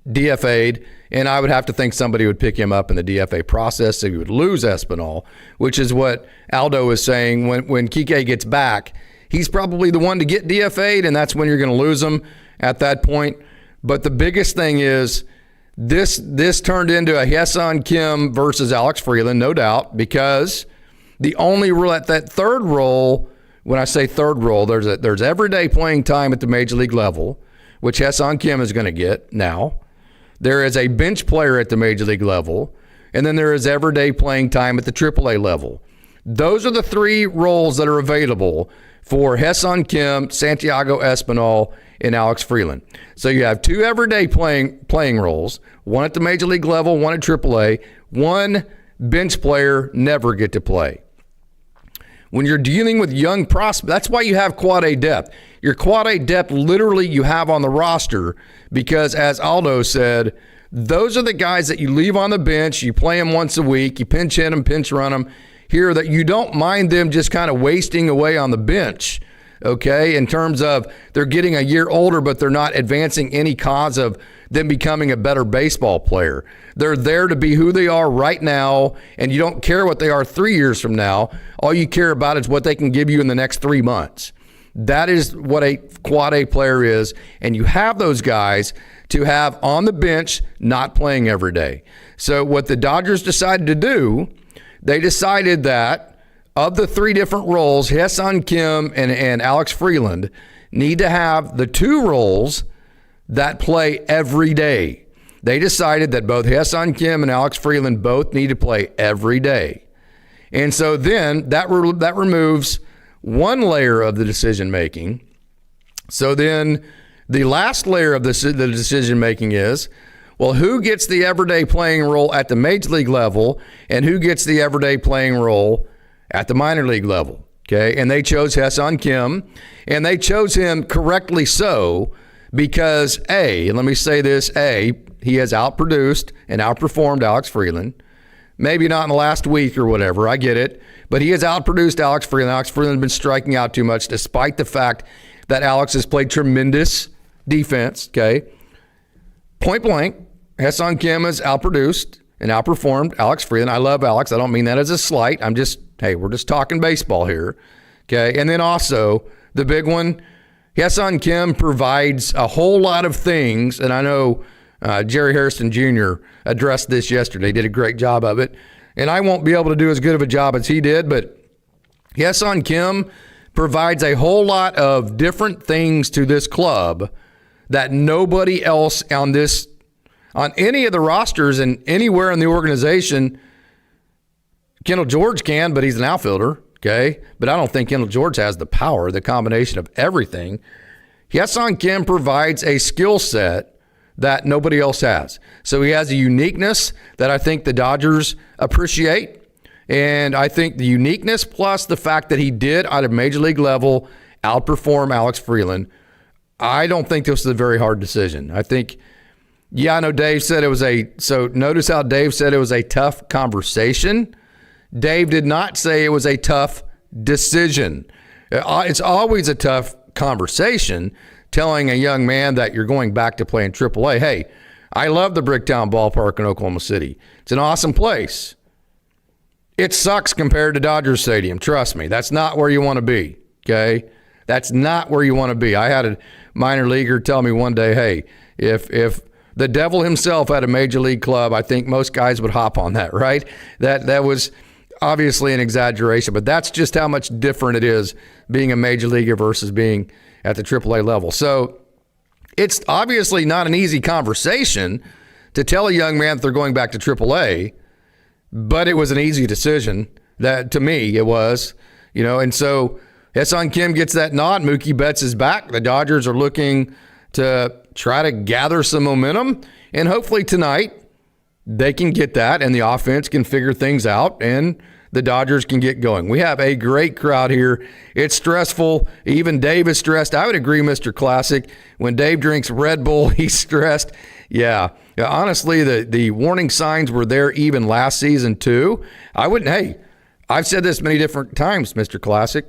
DFA'd, and I would have to think somebody would pick him up in the DFA process, so he would lose Espinal, which is what Aldo is saying. When Kike gets back, he's probably the one to get DFA'd, and that's when you're going to lose him at that point. But the biggest thing is this turned into a Ha-Seong Kim versus Alex Freeland, no doubt, because the only rule at that third role, when I say third role, there's everyday playing time at the major league level, which Ha-Seong Kim is going to get now. There is a bench player at the major league level, and then there is everyday playing time at the AAA level. Those are the three roles that are available for Ha-Seong Kim, Santiago Espinal, and Alex Freeland. So you have two everyday playing roles, one at the major league level, one at AAA. One bench player never get to play. When you're dealing with young prospects, that's why you have quad A depth. Your quad A depth literally you have on the roster because, as Aldo said, those are the guys that you leave on the bench. You play them once a week. You pinch hit them, pinch run them. Here, that you don't mind them just kind of wasting away on the bench, okay, in terms of they're getting a year older, but they're not advancing any cause of them becoming a better baseball player. They're there to be who they are right now, and you don't care what they are 3 years from now. All you care about is what they can give you in the next 3 months. That is what a quad A player is, and you have those guys to have on the bench not playing every day. So what the Dodgers decided to do, they decided that of the three different roles, Ha-Seong Kim and Alex Freeland need to have the two roles that play every day. They decided that both Ha-Seong Kim and Alex Freeland both need to play every day. And so then that removes one layer of the decision-making. So then the last layer of the decision-making is, well, who gets the everyday playing role at the major league level and who gets the everyday playing role at the minor league level? Okay, and they chose Ha-Seong Kim, and they chose him correctly so because, A, and let me say this, A, he has outproduced and outperformed Alex Freeland. Maybe not in the last week or whatever, I get it, but he has outproduced Alex Freeland. Alex Freeland has been striking out too much despite the fact that Alex has played tremendous defense, okay? Point blank, Ha-Seong Kim has outproduced and outperformed Alex Freeland. I love Alex. I don't mean that as a slight. We're just talking baseball here, okay? And then also, the big one, Ha-Seong Kim provides a whole lot of things, and I know Jerry Harrison Jr. addressed this yesterday. He did a great job of it, and I won't be able to do as good of a job as he did, but Ha-Seong Kim provides a whole lot of different things to this club that nobody else on any of the rosters and anywhere in the organization. Kendall George can, but he's an outfielder, okay? But I don't think Kendall George has the power, the combination of everything. Ha-Seong Kim provides a skill set that nobody else has. So he has a uniqueness that I think the Dodgers appreciate. And I think the uniqueness plus the fact that he did at a major league level outperform Alex Freeland, I don't think this is a very hard decision. I think, I know Dave said it was so notice how Dave said it was a tough conversation. Dave did not say it was a tough decision. It's always a tough conversation telling a young man that you're going back to playing AAA, hey, I love the Bricktown Ballpark in Oklahoma City. It's an awesome place. It sucks compared to Dodger Stadium. Trust me, that's not where you want to be, okay? That's not where you want to be. I had a minor leaguer tell me one day, hey, if the devil himself had a major league club, I think most guys would hop on that, right? That was obviously an exaggeration, but that's just how much different it is being a major leaguer versus being at the AAA level. So it's obviously not an easy conversation to tell a young man that they're going back to AAA, but it was an easy decision. That, to me, it was, and so Haesung Kim gets that nod. Mookie Betts is back. The Dodgers are looking to try to gather some momentum, and hopefully tonight they can get that and the offense can figure things out and the Dodgers can get going. We have a great crowd here. It's stressful. Even Dave is stressed. I would agree, Mr. Classic. When Dave drinks Red Bull, he's stressed. Yeah, honestly, the warning signs were there even last season too. I've said this many different times, Mr. Classic.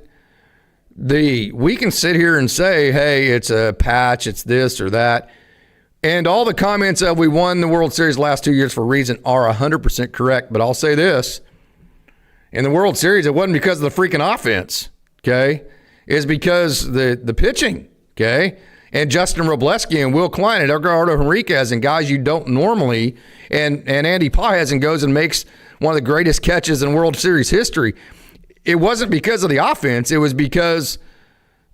We can sit here and say, hey, it's a patch, it's this or that. And all the comments of we won the World Series last 2 years for a reason are 100% correct. But I'll say this. In the World Series, it wasn't because of the freaking offense, okay? It's because the pitching, okay? And Justin Robleski and Will Klein and Edgardo Henriquez and guys you don't normally, and Andy Pajes goes and makes one of the greatest catches in World Series history. It wasn't because of the offense. It was because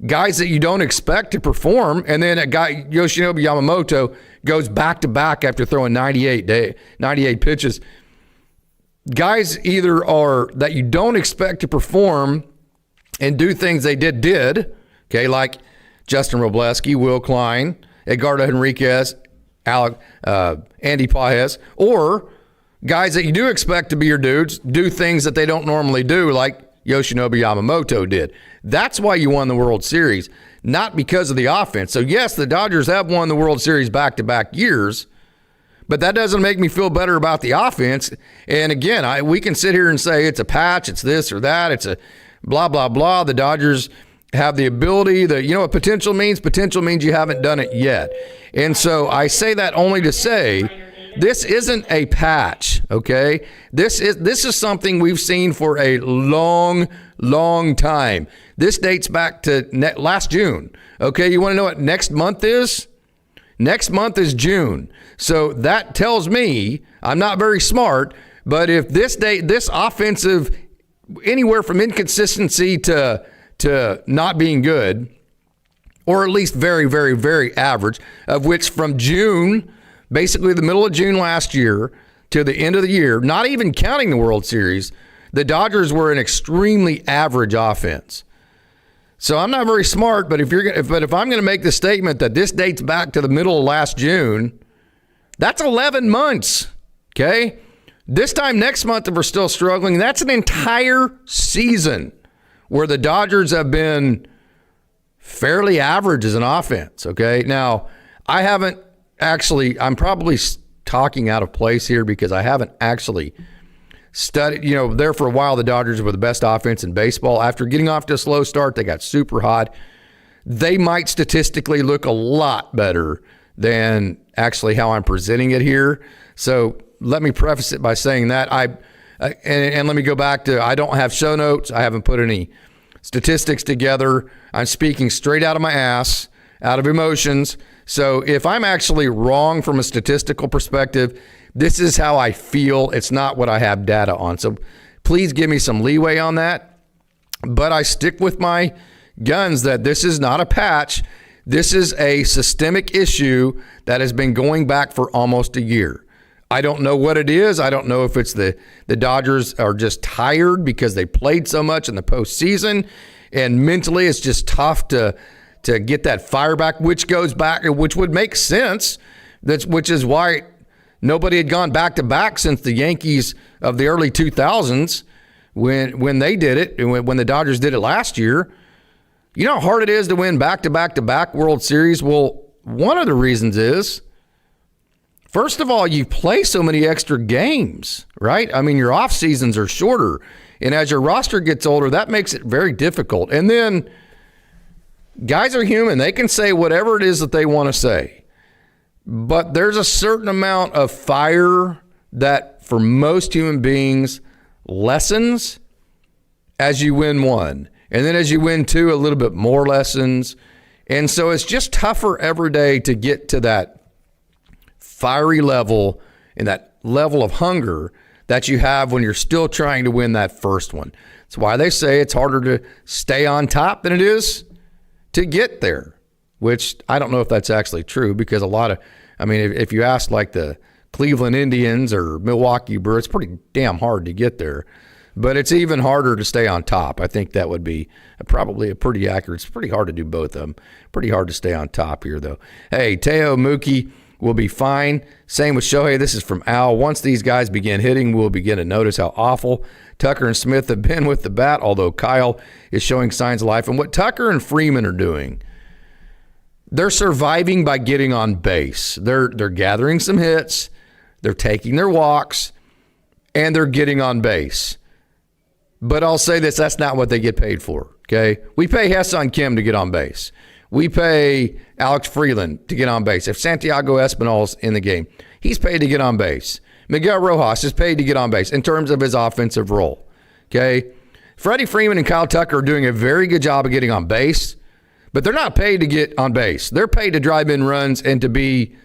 guys that you don't expect to perform, and then a guy, Yoshinobu Yamamoto, goes back-to-back after throwing 98 pitches. Guys either are that you don't expect to perform and do things they did, okay, like Justin Robleski, Will Klein, Edgardo Henriquez, Andy Pajes, or guys that you do expect to be your dudes do things that they don't normally do, like Yoshinobu Yamamoto did. That's why you won the World Series, not because of the offense. So, yes, the Dodgers have won the World Series back-to-back years, but that doesn't make me feel better about the offense. And, again, we can sit here and say it's a patch, it's this or that, it's a blah, blah, blah. The Dodgers have the ability, what potential means? Potential means you haven't done it yet. And so I say that only to say this isn't a patch, okay? This is something we've seen for a long, long time. This dates back to last June, okay? You want to know what next month is? Next month is June. So that tells me, I'm not very smart, but if this offensive, anywhere from inconsistency to not being good, or at least very, very, very average, of which from June, basically the middle of June last year to the end of the year, not even counting the World Series, the Dodgers were an extremely average offense. So I'm not very smart, but if I'm going to make the statement that this dates back to the middle of last June, that's 11 months, okay? This time next month, if we're still struggling, that's an entire season where the Dodgers have been fairly average as an offense, okay? Now, I'm probably talking out of place here because I haven't actually studied, there for a while, the Dodgers were the best offense in baseball. After getting off to a slow start, they got super hot. They might statistically look a lot better than actually how I'm presenting it here. So let me preface it by saying that and let me go back to, I don't have show notes. I haven't put any statistics together. I'm speaking straight out of my ass, out of emotions. So if I'm actually wrong from a statistical perspective, this is how I feel. It's not what I have data on. So please give me some leeway on that. But I stick with my guns that this is not a patch. This is a systemic issue that has been going back for almost a year. I don't know what it is. I don't know if it's the Dodgers are just tired because they played so much in the postseason, and mentally it's just tough to get that fire back, which would make sense. Which is why nobody had gone back-to-back since the Yankees of the early 2000s when they did it, and when the Dodgers did it last year. You know how hard it is to win back-to-back-to-back World Series? Well, one of the reasons is, first of all, you play so many extra games, right? I mean, your off seasons are shorter. And as your roster gets older, that makes it very difficult. And then guys are human. They can say whatever it is that they want to say. But there's a certain amount of fire that for most human beings lessens as you win one. And then as you win two, a little bit more lessons. And so it's just tougher every day to get to that fiery level and that level of hunger that you have when you're still trying to win that first one. That's why they say it's harder to stay on top than it is to get there, which I don't know if that's actually true, because if you ask like the Cleveland Indians or Milwaukee Brewers, it's pretty damn hard to get there. But it's even harder to stay on top. I think that would be probably a pretty accurate. It's pretty hard to do both of them. Pretty hard to stay on top here, though. Hey, Teo, Mookie will be fine. Same with Shohei. This is from Al. Once these guys begin hitting, we'll begin to notice how awful Tucker and Smith have been with the bat, although Kyle is showing signs of life. And what Tucker and Freeman are doing, they're surviving by getting on base. They're gathering some hits, they're taking their walks, and they're getting on base. But I'll say this, that's not what they get paid for, okay? We pay Ha-Seong Kim to get on base. We pay Alex Freeland to get on base. If Santiago Espinal's in the game, he's paid to get on base. Miguel Rojas is paid to get on base in terms of his offensive role, okay? Freddie Freeman and Kyle Tucker are doing a very good job of getting on base, but they're not paid to get on base. They're paid to drive in runs and to be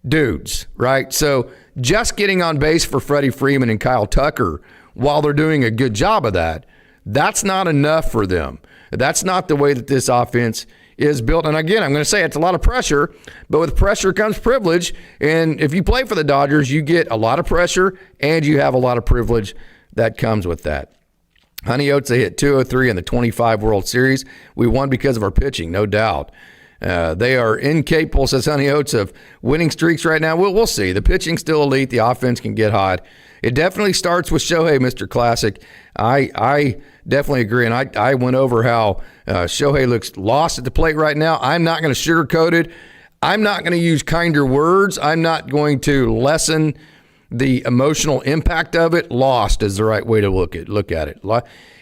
dudes, right? So just getting on base for Freddie Freeman and Kyle Tucker, while they're doing a good job of that, that's not enough for them. That's not the way that this offense is built. And again, I'm going to say it's a lot of pressure, but with pressure comes privilege. And if you play for the Dodgers, you get a lot of pressure and you have a lot of privilege that comes with that. Honey Oats, they hit 203 in the 25 World Series. We won because of our pitching, no doubt. They are incapable, says Honey Oats, of winning streaks right now. We'll see. The pitching's still elite. The offense can get hot. It definitely starts with Shohei, Mr. Classic. I definitely agree. And I went over how Shohei looks lost at the plate right now. I'm not going to sugarcoat it. I'm not going to use kinder words. I'm not going to lessen the emotional impact of it. Lost is the right way to look at it.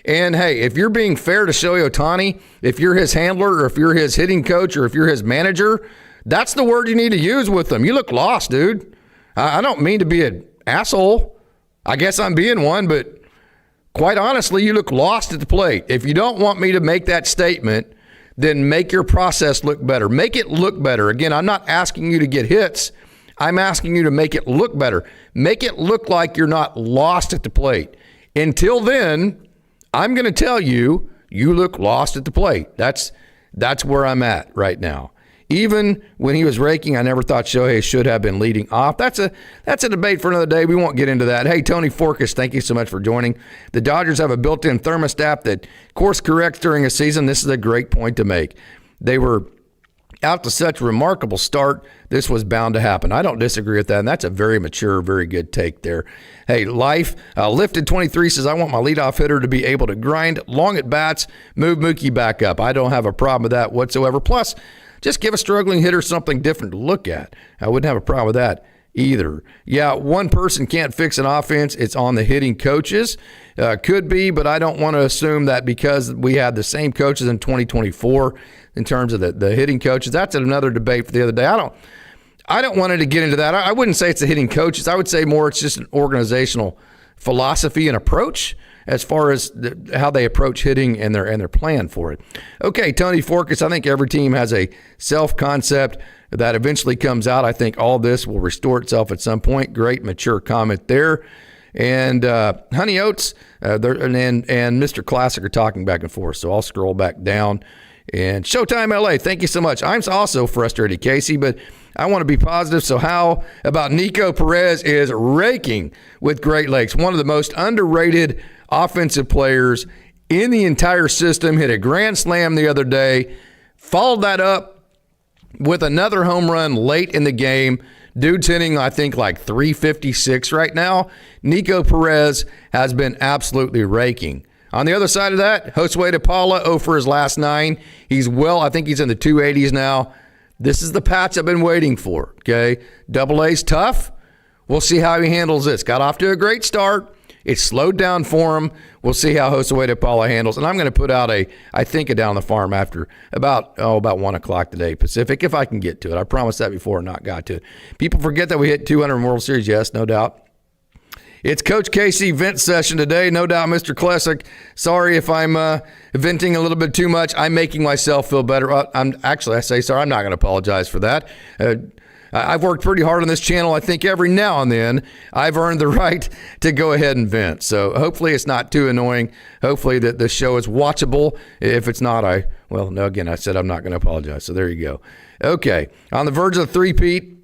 And hey, if you're being fair to Shohei Ohtani, if you're his handler or if you're his hitting coach or if you're his manager, that's the word you need to use with him. You look lost, dude. I don't mean to be an asshole. I guess I'm being one, but quite honestly, you look lost at the plate. If you don't want me to make that statement, then make your process look better. Make it look better. Again, I'm not asking you to get hits. I'm asking you to make it look better. Make it look like you're not lost at the plate. Until then, I'm going to tell you, you look lost at the plate. That's where I'm at right now. Even when he was raking, I never thought Shohei should have been leading off. That's a debate for another day. We won't get into that. Hey, Tony Forkus, thank you so much for joining. The Dodgers have a built-in thermostat that course corrects during a season. This is a great point to make. They were out to such a remarkable start, this was bound to happen. I don't disagree with that, and that's a very mature, very good take there. Hey, Life, Lifted 23 says, I want my leadoff hitter to be able to grind long at bats, move Mookie back up. I don't have a problem with that whatsoever. Plus, just give a struggling hitter something different to look at. I wouldn't have a problem with that either. Yeah, one person can't fix an offense. It's on the hitting coaches. Could be, but I don't want to assume that because we had the same coaches in 2024 in terms of the hitting coaches. That's another debate for the other day. I don't want to get into that. I wouldn't say it's the hitting coaches. I would say more it's just an organizational philosophy and approach as far as how they approach hitting and their plan for it. Okay, Tony Forkus, I think every team has a self-concept that eventually comes out. I think all this will restore itself at some point. Great, mature comment there. And Honey Oats and Mr. Classic are talking back and forth, so I'll scroll back down. And Showtime LA, thank you so much. I'm also frustrated, Casey, but I want to be positive. So how about Nico Perez is raking with Great Lakes, one of the most underrated offensive players in the entire system, hit a grand slam the other day, followed that up with another home run late in the game. Dude's hitting, I think, like 356 right now. Nico Perez has been absolutely raking. On the other side of that, Josue de Paula, 0 for his last 9. I think he's in the 280s now. This is the patch I've been waiting for, okay? Double A's tough. We'll see how he handles this. Got off to a great start. It's slowed down for him. We'll see how Josue Paula handles. And I'm going to put out I think, a Down the Farm after about 1 o'clock today Pacific, if I can get to it. I promised that before and not got to it. People forget that we hit 200 World Series. Yes, no doubt. It's Coach Casey vent session today. No doubt, Mr. Klesick. Sorry if I'm venting a little bit too much. I'm making myself feel better. I say sorry. I'm not going to apologize for that. I've worked pretty hard on this channel. I think every now and then I've earned the right to go ahead and vent. So hopefully it's not too annoying. Hopefully that the show is watchable. If it's not, I said I'm not going to apologize. So there you go. Okay. On the verge of the three-peat.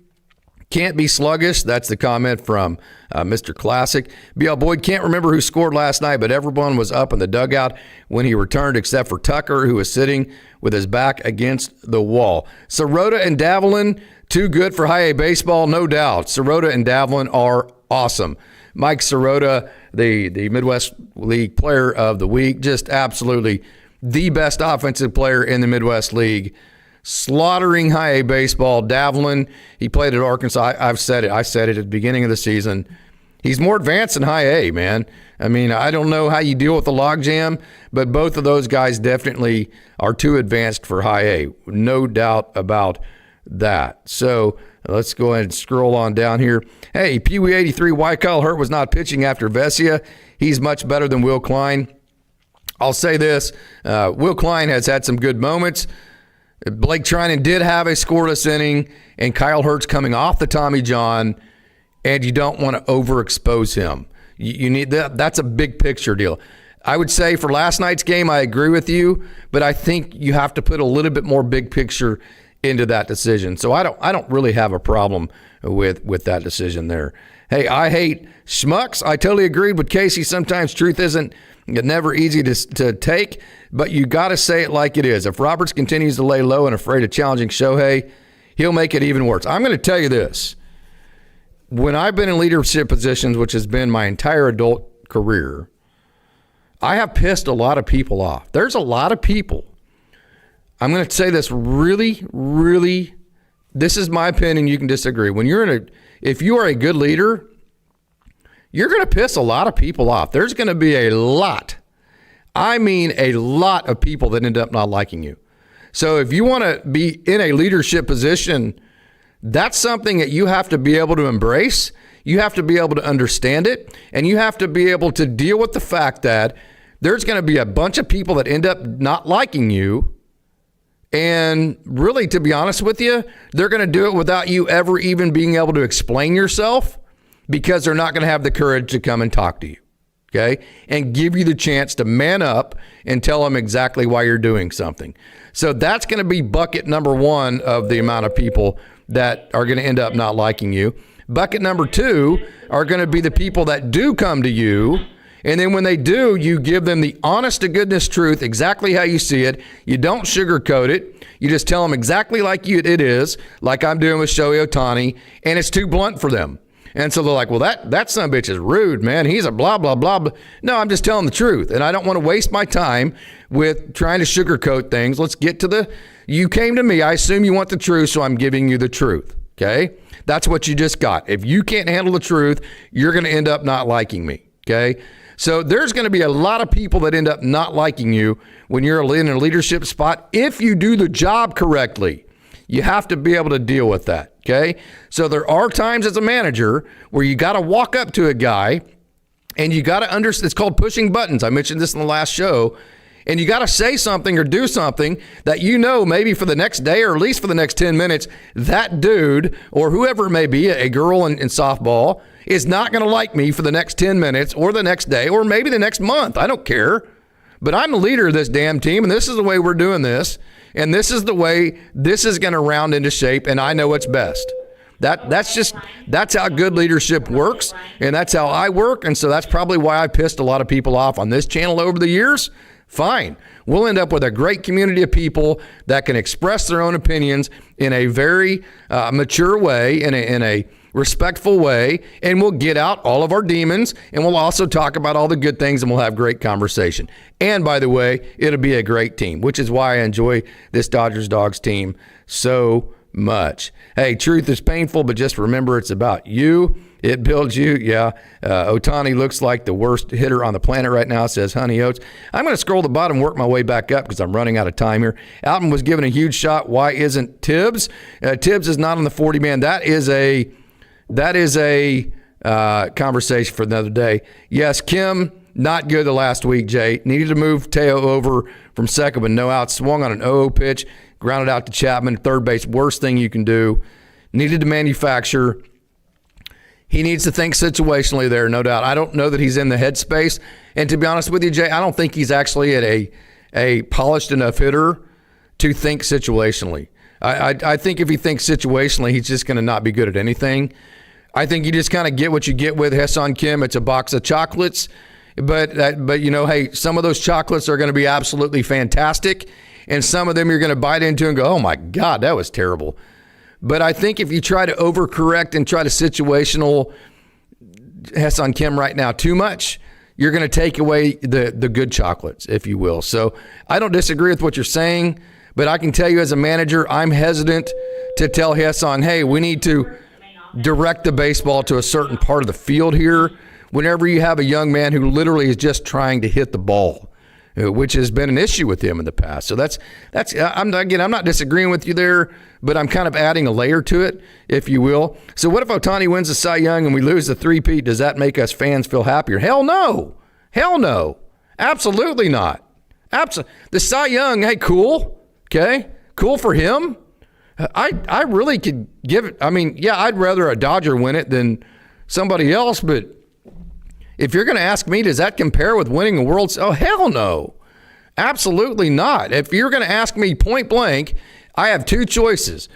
Can't be sluggish. That's the comment from Mr. Classic. BL Boyd can't remember who scored last night, but everyone was up in the dugout when he returned except for Tucker, who was sitting with his back against the wall. Sirota and Davlin, too good for high A baseball, no doubt. Sirota and Davlin are awesome. Mike Sirota, the Midwest League Player of the Week, just absolutely the best offensive player in the Midwest League. Slaughtering high A baseball. Davlin, he played at Arkansas. I said it at the beginning of the season. He's more advanced than high A, man. I mean, I don't know how you deal with the logjam, but both of those guys definitely are too advanced for high A. No doubt about that. So let's go ahead and scroll on down here. Hey, Pee Wee 83, why Kyle Hurt was not pitching after Vesia. He's much better than Will Klein. I'll say this. Will Klein has had some good moments. Blake Trinan did have a scoreless inning, and Kyle Hurt's coming off the Tommy John, and you don't want to overexpose him. You need that. That's a big picture deal. I would say for last night's game, I agree with you, but I think you have to put a little bit more big picture into that decision. So I don't really have a problem with that decision there. Hey, I hate schmucks. I totally agreed with Casey. Sometimes truth isn't never easy to take, but you got to say it like it is. If Roberts continues to lay low and afraid of challenging Shohei, he'll make it even worse. I'm going to tell you this. When I've been in leadership positions, which has been my entire adult career, I have pissed a lot of people off. There's a lot of people. I'm going to say this really, really, this is my opinion. You can disagree. If you are a good leader, you're going to piss a lot of people off. There's going to be a lot of people that end up not liking you. So if you want to be in a leadership position, that's something that you have to be able to embrace. You have to be able to understand it, and you have to be able to deal with the fact that there's going to be a bunch of people that end up not liking you. And really, to be honest with you, they're going to do it without you ever even being able to explain yourself, because they're not going to have the courage to come and talk to you, okay, and give you the chance to man up and tell them exactly why you're doing something. So that's going to be bucket number one of the amount of people that are going to end up not liking you. Bucket number two are going to be the people that do come to you, and then when they do, you give them the honest to goodness truth, exactly how you see it. You don't sugarcoat it. You just tell them exactly like it is, like I'm doing with Shohei Ohtani, and it's too blunt for them. And so they're like, well, that son of a bitch is rude, man. He's a blah, blah, blah, blah. No, I'm just telling the truth. And I don't want to waste my time with trying to sugarcoat things. Let's get to you came to me. I assume you want the truth, so I'm giving you the truth, okay? That's what you just got. If you can't handle the truth, you're going to end up not liking me, okay? So there's going to be a lot of people that end up not liking you when you're in a leadership spot. If you do the job correctly, you have to be able to deal with that, okay? So there are times as a manager where you got to walk up to a guy and you got to understand. It's called pushing buttons. I mentioned this in the last show. And you got to say something or do something that maybe for the next day or at least for the next 10 minutes, that dude or whoever it may be, a girl in softball, is not going to like me for the next 10 minutes or the next day or maybe the next month. I don't care. But I'm the leader of this damn team, and this is the way we're doing this. And this is the way this is going to round into shape, and I know what's best. That's how good leadership works, and that's how I work. And so that's probably why I pissed a lot of people off on this channel over the years. Fine. We'll end up with a great community of people that can express their own opinions in a very mature way, in a respectful way, and we'll get out all of our demons, and we'll also talk about all the good things, and we'll have great conversation. And by the way, it'll be a great team, which is why I enjoy this Dodgers Dogs team so much. Hey, truth is painful, but just remember it's about you. It builds you. Yeah. Ohtani looks like the worst hitter on the planet right now, says Honey Oats. I'm going to scroll the bottom, work my way back up because I'm running out of time here. Alton was given a huge shot. Why isn't Tibbs? Tibbs is not on the 40-man. That is a conversation for another day. Yes, Kim, not good the last week, Jay. Needed to move Teo over from second with no outs. Swung on an 0-0 pitch, grounded out to Chapman, third base. Worst thing you can do. Needed to manufacture. He needs to think situationally there, no doubt. I don't know that he's in the headspace. And to be honest with you, Jay, I don't think he's actually at a polished enough hitter to think situationally. I think if he thinks situationally, he's just going to not be good at anything. I think you just kind of get what you get with Ha-Seong Kim. It's a box of chocolates. But you know, hey, some of those chocolates are going to be absolutely fantastic. And some of them you're going to bite into and go, oh, my God, that was terrible. But I think if you try to overcorrect and try to situational Ha-Seong Kim right now too much, you're going to take away the good chocolates, if you will. So I don't disagree with what you're saying, but I can tell you as a manager, I'm hesitant to tell Ha-Seong, hey, we need to direct the baseball to a certain part of the field here whenever you have a young man who literally is just trying to hit the ball, which has been an issue with him in the past. So I'm not disagreeing with you there, but I'm kind of adding a layer to it, if you will. So what if Ohtani wins the Cy Young and we lose the three-peat? Does that make us fans feel happier? Hell no. Hell no. Absolutely not. The Cy Young, hey, cool. Okay. Cool for him. I really could give it. I mean, yeah, I'd rather a Dodger win it than somebody else, but if you're going to ask me, does that compare with winning a World Series? Oh, hell no. Absolutely not. If you're going to ask me point blank, I have two choices.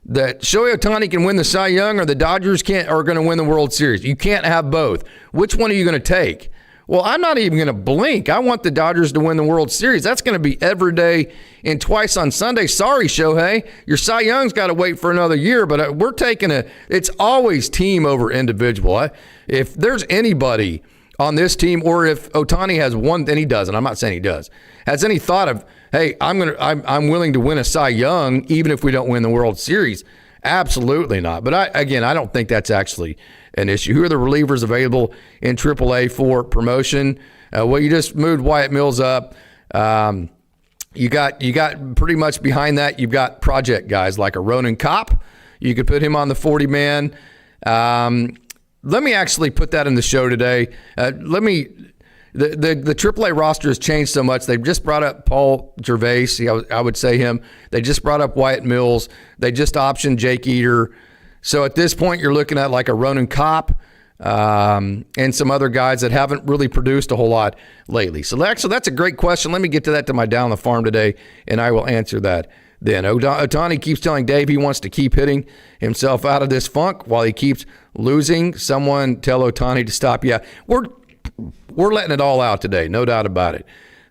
That Shohei Ohtani can win the Cy Young or the Dodgers are going to win the World Series. You can't have both. Which one are you going to take? Well, I'm not even going to blink. I want the Dodgers to win the World Series. That's going to be every day and twice on Sunday. Sorry, Shohei. Your Cy Young's got to wait for another year, but we're taking it's always team over individual. If there's anybody on this team, or if Ohtani has one, and he doesn't, I'm not saying he does, has any thought of, hey, I'm willing to win a Cy Young even if we don't win the World Series? Absolutely not. But I don't think that's actually an issue. Who are the relievers available in AAA for promotion? Well, you just moved Wyatt Mills up. You got pretty much behind that. You've got project guys like a Ronan Kopp. You could put him on the 40-man. Let me actually put that in the show today. The AAA roster has changed so much. They've just brought up Paul Gervais. I would say him. They just brought up Wyatt Mills. They just optioned Jake Eater. So at this point, you're looking at like a Ronan Kopp and some other guys that haven't really produced a whole lot lately. So that's a great question. Let me get to that to my Down the Farm today, and I will answer that then. Ohtani keeps telling Dave he wants to keep hitting himself out of this funk while he keeps losing. Someone tell Ohtani to stop. Yeah, we're letting it all out today, no doubt about it.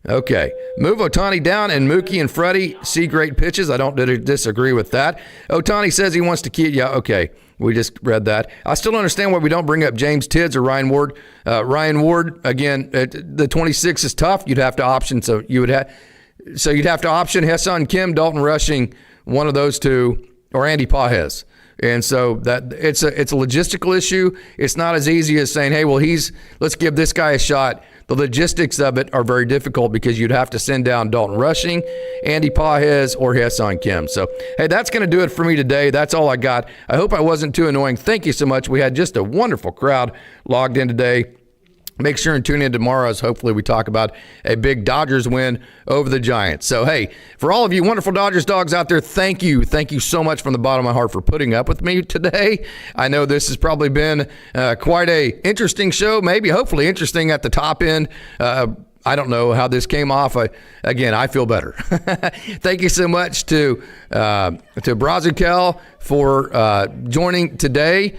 Okay, move Ohtani down, and Mookie and Freddie see great pitches. I don't disagree with that. Ohtani says he wants to keep. Yeah, okay, we just read that. I still don't understand why we don't bring up James Tibbs or Ryan Ward. Ryan Ward, again, the 26 is tough. You'd have to option, you'd have to option Ha-Seong Kim, Dalton Rushing, one of those two, or Andy Pages. And so that it's a logistical issue. It's not as easy as saying, hey, well, let's give this guy a shot. The logistics of it are very difficult because you'd have to send down Dalton Rushing, Andy Pages, or Ha-Seong Kim. So, hey, that's going to do it for me today. That's all I got. I hope I wasn't too annoying. Thank you so much. We had just a wonderful crowd logged in today. Make sure and tune in tomorrow as hopefully we talk about a big Dodgers win over the Giants. So, hey, for all of you wonderful Dodgers dogs out there, thank you. Thank you so much from the bottom of my heart for putting up with me today. I know this has probably been quite a interesting show, maybe hopefully interesting at the top end. I don't know how this came off. Again, I feel better. Thank you so much to Brazukel for joining today.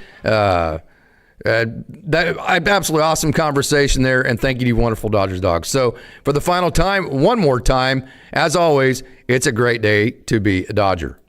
That absolutely awesome conversation there, and thank you to you wonderful Dodgers dogs. So for the final time, one more time, as always, it's a great day to be a Dodger.